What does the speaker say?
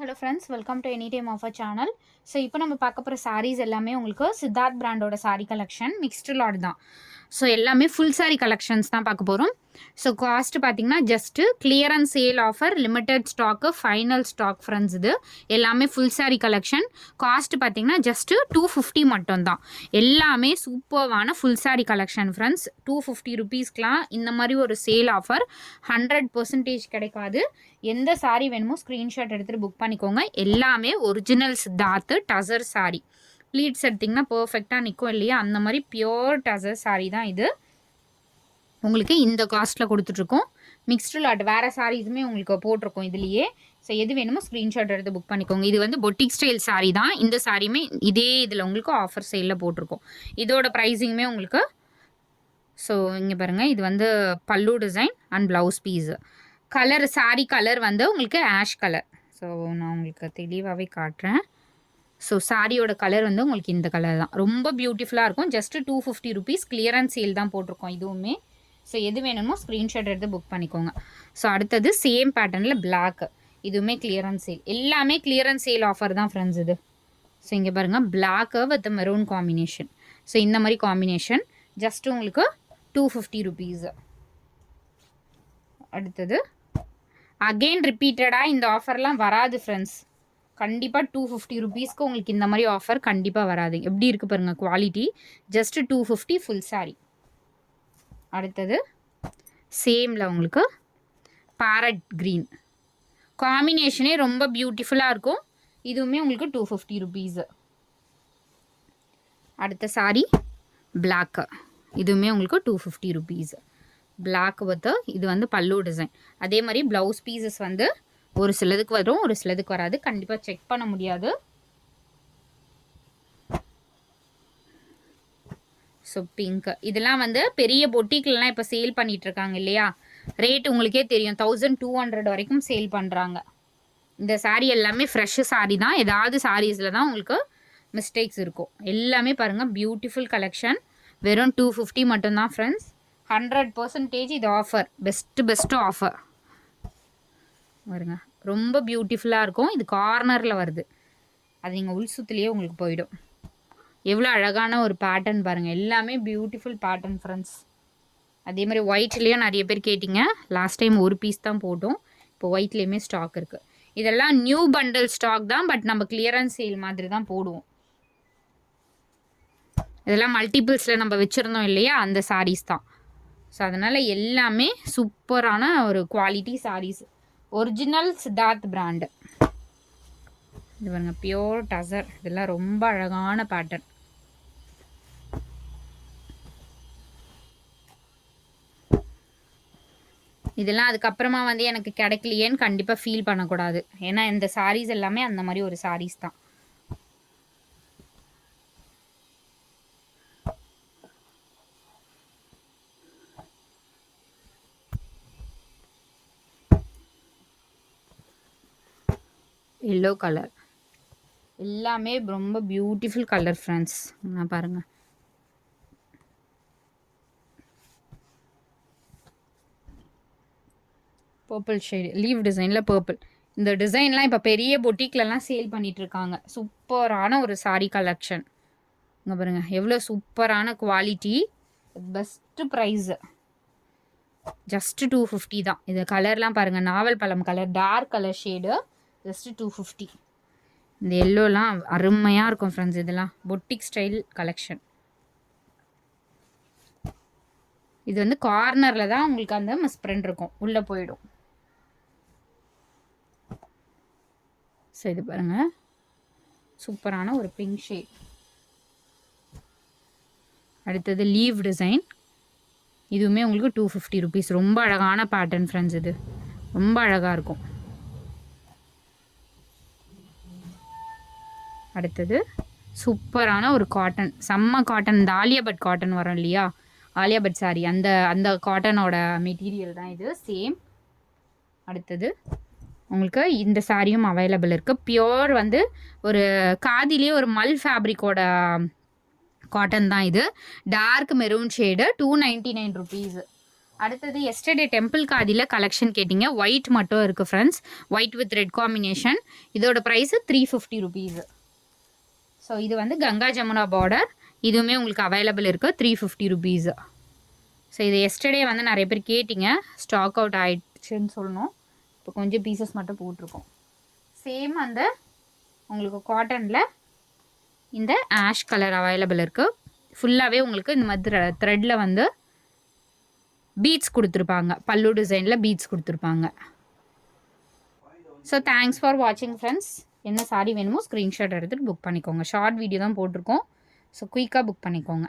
Hello friends, welcome to any time offer channel. So இப்போ நம்ம பார்க்க போகிற சாரீஸ் எல்லாமே உங்களுக்கு சித்தார்த் பிராண்டோட சாரீ கலெக்ஷன் மிக்ஸ்டு லாட் தான். ஸோ எல்லாமே ஃபுல் சாரீ கலெக்ஷன்ஸ் தான் பார்க்க போகிறோம். ஸோ காஸ்ட் பார்த்தீங்கன்னா just clearance sale offer, limited stock, final stock friends. இது எல்லாமே ஃபுல் சாரீ கலெக்ஷன். காஸ்ட் பார்த்தீங்கன்னா ஜஸ்ட்டு 250 மட்டும்தான். எல்லாமே சூப்பர்வான ஃபுல் சாரீ கலெக்ஷன் ஃப்ரெண்ட்ஸ். 250 ருபீஸ்க்கெலாம் இந்த மாதிரி ஒரு சேல் ஆஃபர் 100% கிடைக்காது. எந்த சாரீ வேணுமோ ஸ்க்ரீன்ஷாட் எடுத்துகிட்டு புக் பண்ணிக்கோங்க. எல்லாமே ஒரிஜினல் சித்தார்த்து டசர் சாரீ. ப்ளீட்ஸ் எடுத்திங்கன்னா பர்ஃபெக்டாக நிற்கும் இல்லையா, அந்த மாதிரி பியோர் டசர் சாரீ தான் இது. உங்களுக்கு இந்த காஸ்ட்டில் கொடுத்துட்ருக்கோம். மிக்ஸ்டு லாட் வேறு சாரீஸுமே உங்களுக்கு போட்டிருக்கோம் இதுலேயே. ஸோ எது வேணுமோ ஸ்க்ரீன்ஷாட் எடுத்து புக் பண்ணிக்கோங்க. இது வந்து பொட்டிக் ஸ்டைல் சாரீ தான். இந்த சாரியுமே இதே இதில் உங்களுக்கு ஆஃபர் சேலில் போட்டிருக்கோம். இதோட ப்ரைஸிங்குமே உங்களுக்கு. ஸோ இங்கே பாருங்கள், இது வந்து pallu design and blouse piece. Colour sari colour வந்து உங்களுக்கு ஆஷ் கலர். ஸோ நான் உங்களுக்கு தெளிவாகவே காட்டுறேன். ஸோ சாரியோட கலர் வந்து உங்களுக்கு இந்த கலர் தான். ரொம்ப பியூட்டிஃபுல்லாக இருக்கும். ஜஸ்ட்டு 250 ருபீஸ் கிளியரன்ஸ் சேல் தான் போட்டிருக்கோம் இதுவுமே. ஸோ எது வேணுமோ ஸ்க்ரீன்ஷாட் எடுத்து புக் பண்ணிக்கோங்க. ஸோ அடுத்தது சேம் பேட்டர்னில் பிளாக். இதுவுமே கிளியரன்ஸ் சேல். எல்லாமே கிளியரன்ஸ் சேல் ஆஃபர் தான் ஃப்ரெண்ட்ஸ் இது. ஸோ இங்கே பாருங்கள், black with maroon combination. So இந்த மாதிரி காம்பினேஷன் ஜஸ்ட்டு உங்களுக்கு 250 ருபீஸு. அடுத்தது அகெயின் ரிப்பீட்டடாக இந்த ஆஃபர்லாம் வராது ஃப்ரெண்ட்ஸ். கண்டிப்பாக 250 ருபீஸ்க்கு உங்களுக்கு இந்த மாதிரி ஆஃபர் கண்டிப்பாக வராது. எப்படி இருக்குது பாருங்கள் குவாலிட்டி. Just 250 full sari. அடுத்தது சேமில் உங்களுக்கு பேரட் க்ரீன் காம்பினேஷனே ரொம்ப பியூட்டிஃபுல்லாக இருக்கும். இதுவுமே உங்களுக்கு 250 ருபீஸு. அடுத்த சாரீ பிளாக்கு. இதுவுமே உங்களுக்கு 250 ருபீஸு. பிளாக் வித் இது வந்து பல்லு டிசைன். அதே மாதிரி ப்ளவுஸ் பீசஸ் வந்து ஒரு சிலதுக்கு வரும், ஒரு சிலதுக்கு வராது. கண்டிப்பாக செக் பண்ண முடியாது. ஸோ பிங்க் இதெல்லாம் வந்து பெரிய பொட்டிக்லாம் இப்போ சேல் பண்ணிட்டு இருக்காங்க இல்லையா, ரேட் உங்களுக்கே தெரியும். 1200 வரைக்கும் சேல் பண்ணுறாங்க. இந்த சாரீ எல்லாமே ஃப்ரெஷ்ஷு சாரீ தான். ஏதாவது சாரீஸில் தான் உங்களுக்கு மிஸ்டேக்ஸ் இருக்கும். எல்லாமே பாருங்கள் பியூட்டிஃபுல் கலெக்ஷன். வெறும் 250 மட்டும்தான் ஃப்ரெண்ட்ஸ். 100% இது ஆஃபர். பெஸ்ட்டு ஆஃபர் வருங்க. ரொம்ப பியூட்டிஃபுல்லாக இருக்கும். இது கார்னரில் வருது. அது நீங்கள் உள் சுற்றுலேயே உங்களுக்கு போயிடும். எவ்வளோ அழகான ஒரு பேட்டர்ன் பாருங்கள். எல்லாமே பியூட்டிஃபுல் பேட்டர்ன் ஃப்ரெண்ட்ஸ். அதே மாதிரி ஒயிட்லேயும் நிறைய பேர் கேட்டிங்க. லாஸ்ட் டைம் ஒரு பீஸ் தான் போட்டோம். இப்போ ஒயிட்லேயுமே ஸ்டாக் இருக்குது. இதெல்லாம் நியூ பண்டல் ஸ்டாக் தான். பட் நம்ம கிளியரன்ஸ் சேல் மாதிரி தான் போடுவோம். இதெல்லாம் மல்டிபிள்ஸில் நம்ம வச்சுருந்தோம் இல்லையா, அந்த சாரீஸ் தான். ஸோ அதனால் எல்லாமே சூப்பரான ஒரு quality saris. Original Siddharth brand. இது பாருங்க, பியோர் டசர். இதெல்லாம் ரொம்ப அழகான பேட்டர்ன். இதெல்லாம் அதுக்கப்புறமா வந்து எனக்கு கிடைக்கலையேன்னு கண்டிப்பாக ஃபீல் பண்ணக்கூடாது. ஏன்னா இந்த சாரீஸ் எல்லாமே அந்த மாதிரி ஒரு சாரீஸ் தான். எல்லோ கலர் எல்லாமே ரொம்ப பியூட்டிஃபுல் கலர் ஃப்ரெண்ட்ஸ். நான் பாருங்கள், பர்பிள் ஷேடு லீவ் டிசைனில் பர்பிள். இந்த டிசைன்லாம் இப்போ பெரிய பொட்டிக்லலாம் சேல் பண்ணிகிட்ருக்காங்க. சூப்பரான ஒரு சாரீ கலெக்ஷன். இங்கே பாருங்கள், எவ்வளோ சூப்பரான குவாலிட்டி, பெஸ்ட்டு ப்ரைஸு. ஜஸ்ட்டு 250 தான். இது கலர்லாம் பாருங்கள், நாவல் பழம் colour, dark colour shade. Just 250. இந்த எல்லோலாம் அருமையாக இருக்கும் ஃப்ரெண்ட்ஸ். இதெல்லாம் பொட்டிக் ஸ்டைல் கலெக்ஷன். இது வந்து கார்னரில் தான் உங்களுக்கு அந்த மிஸ் பிரிண்ட் இருக்கும், உள்ளே போயிடும். ஸோ இது பாருங்கள், சூப்பரான ஒரு பிங்க் ஷேட். அடுத்தது லீவ் டிசைன். இதுவுமே உங்களுக்கு 250 ருபீஸ். ரொம்ப அழகான பேட்டர்ன் ஃப்ரெண்ட்ஸ். இது ரொம்ப அழகாக இருக்கும். அடுத்தது சூப்பரான ஒரு காட்டன், செம்ம காட்டன். இந்த ஆலியா பட் காட்டன் வரும் இல்லையா, ஆலியா பட் சாரி, அந்த காட்டனோட மெட்டீரியல் தான் இது. சேம். அடுத்தது உங்களுக்கு இந்த சாரியும் அவைலபிள் இருக்குது. பியோர் வந்து ஒரு காதிலே ஒரு மல் ஃபேப்ரிக்கோட காட்டன் தான் இது. Dark maroon shade. 299 ருபீஸு. அடுத்தது எஸ்டர்டே டெம்பிள் காதியில் கலெக்ஷன் கேட்டிங்க. ஒயிட் மட்டும் இருக்குது friends. White with red combination. இதோட ப்ரைஸு 350 ருபீஸ். ஸோ இது வந்து கங்கா ஜமுனா பார்டர். இதுவுமே உங்களுக்கு அவைலபிள் இருக்குது 350 ருபீஸ். ஸோ இது எஸ்டர்டே வந்து நிறைய பேர் கேட்டிங்க, ஸ்டாக் அவுட் ஆகிடுச்சுன்னு சொல்லணும். இப்போ கொஞ்சம் பீசஸ் மட்டும் போட்டிருக்கோம். சேம் அந்த உங்களுக்கு காட்டனில் இந்த ஆஷ் கலர் அவைலபிள் இருக்குது. ஃபுல்லாகவே உங்களுக்கு இந்த மாதிரி த்ரெட்டில் வந்து பீட்ஸ் கொடுத்துருப்பாங்க. பல்லு டிசைனில் பீட்ஸ் கொடுத்துருப்பாங்க. ஸோ தேங்க்ஸ் ஃபார் வாட்சிங் ஃப்ரெண்ட்ஸ். என்ன சாரி வேணுமோ ஸ்க்ரீன்ஷாட் எடுத்துகிட்டு புக் பண்ணிக்கோங்க. ஷார்ட் வீடியோ தான் போட்டிருக்கோம். ஸோ குயிக்காக புக் பண்ணிக்கோங்க.